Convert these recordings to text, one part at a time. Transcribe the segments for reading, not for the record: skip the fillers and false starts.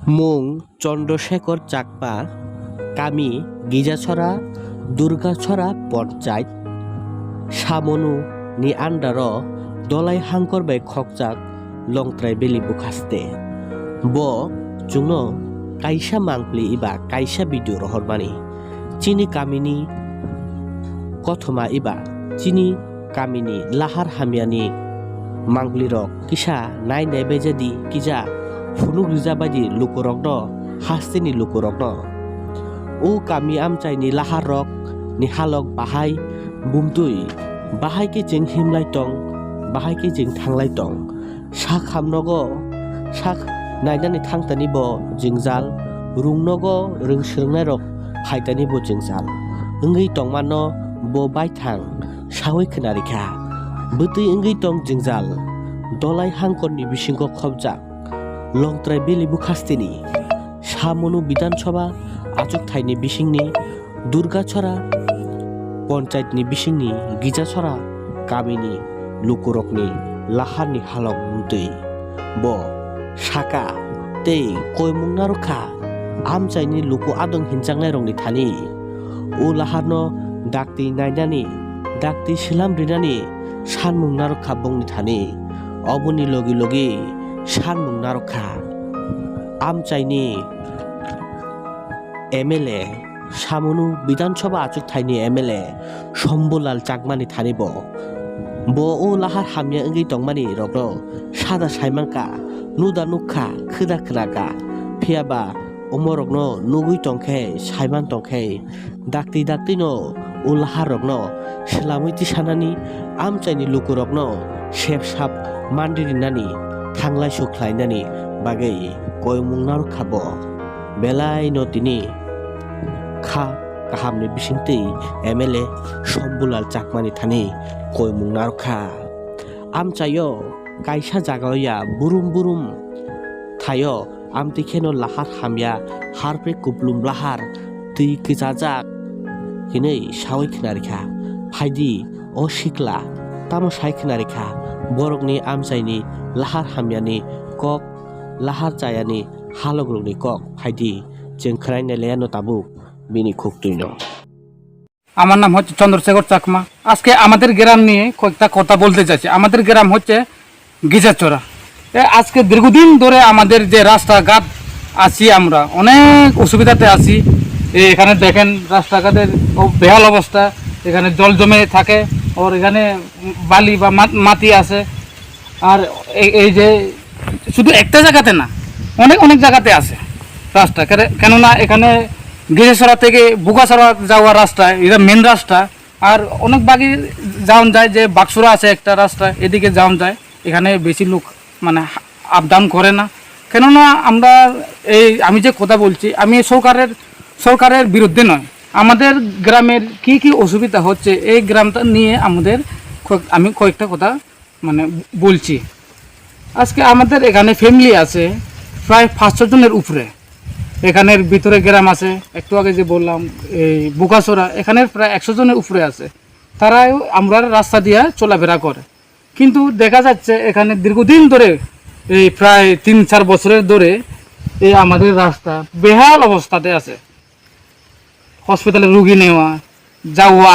মুং চন্দ্রশেখর চাকমা কামি গিজাছড়া দুর্গাছড়া panchayat সামনু ni andaro dolai hangkor bai khokjak longtrai beli bukhaste bo jungno kaisa mangpli iba kaisa video rohormani chini kamini kothoma iba chini kamini lahar hamiani mangpli rok kisa nai nei bejadi kija phunuk rijabadi lukurokno hasteni lukurokno o kami amchaini lahar rok ni halok bahai bumtui bahai ke jeng himlai tong bahai ke jeng thanglai tong sa khamnogo sak nainani thangtani bo jingjal rungnogo rungsrungnai rok haitani bo jingjal ongoi tongmano bo bai thang sawai khonarikha bwtui ongoi tong jingjal dolai hangkorni bisingo khobjak longtrai beli bukhasteni samonu bidansabha achuk thaini bisingni durgaছড়া পঞ্চায়েতনি বিসিংনি গিজাছড়া কামিনি লুকুরকনি লাহারনি হালক মুতৈ ব সাকা tei koimungna rokha amchaini luku adong hinjangnai rokni thani o laharno dakti nainani dakti silam rinani sanmungna rokha bongni thani oboni logi logi sanmungna rokha amchaini MLA সামনু বিধানসভা আচুক থাইনি MLA শম্ভুলাল চাকমানি থানিব bo o lahar hamya ngai tongmani rokno sada saimangka nuda nukha khida khraga phiaba omorokno nugui tongkhe saiman tongkhe dakti dakti no o lahar rokno selamuiti sanani amchaini lukurokno sepsap mandiri nani thanglai sukhlainani bagai koimungnar khabo belai no tini kha kahamni bisingtei MLA Shambhulal চাকমানি thani koimungna rokha amchayo kaisa jagaya burum burum thayo amtikheno lahar hamya harpre kuplum lahar tui kijajak hinei sawai khonarikha phaidi o sikla tamo sai khonarikha borokni amchaini lahar hamyani kok lahar chayani halogrokni kok phaidi jeng khrainai leano tabuk bini খুকতুইনো। আমার নাম হচ্ছে চন্দ্রশেখর চাকমা। আজকে আমাদের গ্রাম নিয়ে কয়েকটা কথা বলতে চাইছি। আমাদের গ্রাম হচ্ছে গিজাছড়া। আজকে দীর্ঘদিন ধরে আমাদের যে রাস্তাঘাট আছি আমরা অনেক অসুবিধাতে আছি। এখানে দেখেন রাস্তাঘাটের বেহাল অবস্থা, এখানে জল জমে থাকে আর এখানে বালি বা মাটি আছে। আর এই যে শুধু একটা জায়গাতে না, অনেক অনেক জায়গাতে আছে রাস্তা, কেননা এখানে গিজাছড়া থেকে বুকাছড়া যাওয়ার রাস্তা এটা মেন রাস্তা। আর অনেক বাকি যাওয়া যায় যে বাক্সুরা আছে একটা রাস্তা, এদিকে যাওয়া যায়। এখানে বেশি লোক মানে আপ ডাউন করে না, কেননা আমরা আমি যে কথা বলছি আমি সরকারের বিরুদ্ধে নয়। আমাদের গ্রামের কি কি অসুবিধা হচ্ছে এই গ্রামটা নিয়ে আমি কয়েকটা কথা মানে বলছি। আজকে আমাদের এখানে ফ্যামিলি আছে প্রায় 500 জনের উপরে। এখানের ভিতরে গ্রাম আছে, একটু আগে যে বললাম এই বুকাছড়া, এখানের প্রায় 100 জনের উপরে আছে। তারাও আমরা রাস্তা দিয়ে চলাফেরা করে, কিন্তু দেখা যাচ্ছে এখানে দীর্ঘদিন ধরে এই প্রায় 3-4 বছরের ধরে এই আমাদের রাস্তা বেহাল অবস্থাতে আছে। হসপিটালে রুগী নেওয়া যাওয়া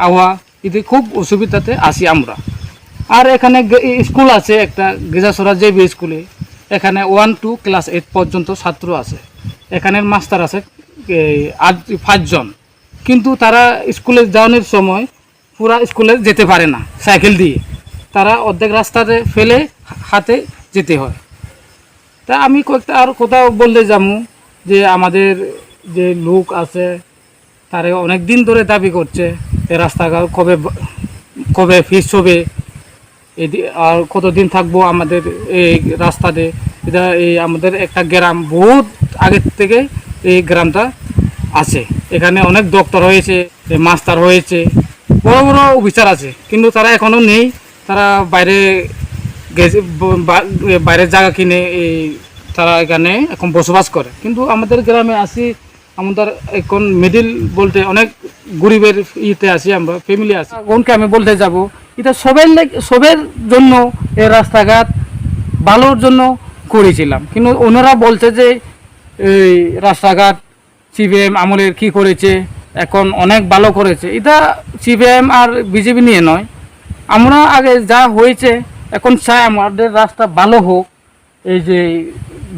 আওয়া এতে খুব অসুবিধাতে আছি আমরা। আর এখানে স্কুল আছে একটা গিজাছড়া JB স্কুলে, এখানে 1-2 ক্লাস 8 পর্যন্ত ছাত্র আছে। এখানের মাস্টার আছে 5 জন, কিন্তু তারা স্কুলে যাওয়ার সময় পুরা স্কুলে যেতে পারে না সাইকেল দিয়ে, তারা অর্ধেক রাস্তাতে ফেলে হাতে যেতে হয়। তা আমি কয়েকটা আর কোথাও বলতে যাবো যে আমাদের যে লোক আছে তারা অনেক দিন ধরে দাবি করছে এই রাস্তাঘাট কবে ফিস হবে, আর কতদিন থাকবো আমাদের এই রাস্তাতে। এটা এই আমাদের একটা গ্রাম বহুত আগের থেকে এই গ্রামটা আছে। এখানে অনেক ডক্টর হয়েছে, মাস্টার হয়েছে, বড় বড় অফিসার আছে, কিন্তু তারা এখনও নেই। তারা বাইরের জায়গা কিনে তারা এখানে এখন বসবাস করে। কিন্তু আমাদের গ্রামে আসি, আমাদের এখন মিডিল বলতে অনেক গরিবের ইতে আছি, আমরা ফ্যামিলি আছি। কোনকে আমি বলতে যাব এটা সবের জন্য এই রাস্তাঘাট ভালোর জন্য করেছিলাম, কিন্তু ওনারা বলছে যে এই রাস্তাঘাট সিপিএম আমলের কি করেছে, এখন অনেক ভালো করেছে। এটা সিপিএম আর বিজেপি নিয়ে নয়, আমরা আগে যা হয়েছে এখন চাই আমাদের রাস্তা ভালো হোক। এই যে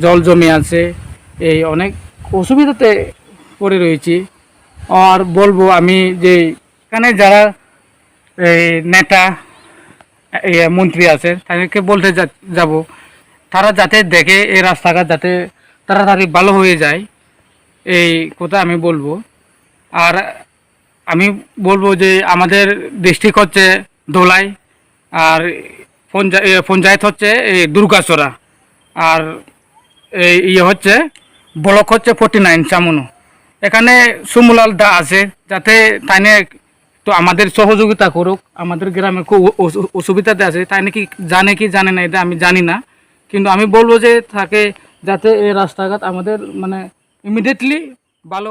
জল জমে আছে, এই অনেক অসুবিধাতে পড়ে রয়েছি। আর বলবো আমি যে এখানে যারা এই নেতা মন্ত্রী আছে তাদেরকে বলতে যাব, তারা যাতে দেখে এই রাস্তাঘাট যাতে তাড়াতাড়ি ভালো হয়ে যায়, এই কথা আমি বলবো। আর আমি বলবো যে আমাদের ডিস্ট্রিক্ট হচ্ছে ধলাই, আর পঞ্চায়েত হচ্ছে এই দুর্গাচড়া, আর এই ইয়ে হচ্ছে ব্লক হচ্ছে 49 চামুনো। এখানে সুমলাল দা আছে, যাতে তাইনে তো আমাদের সহযোগিতা করুক। আমাদের গ্রামে খুব অসুবিধাতে আছে, তাই নাকি জানে কি জানে না এটা আমি জানি না, কিন্তু আমি বলবো যে তাকে যাতে এই রাস্তাঘাট আমাদের মানে ইমিডিয়েটলি ভালো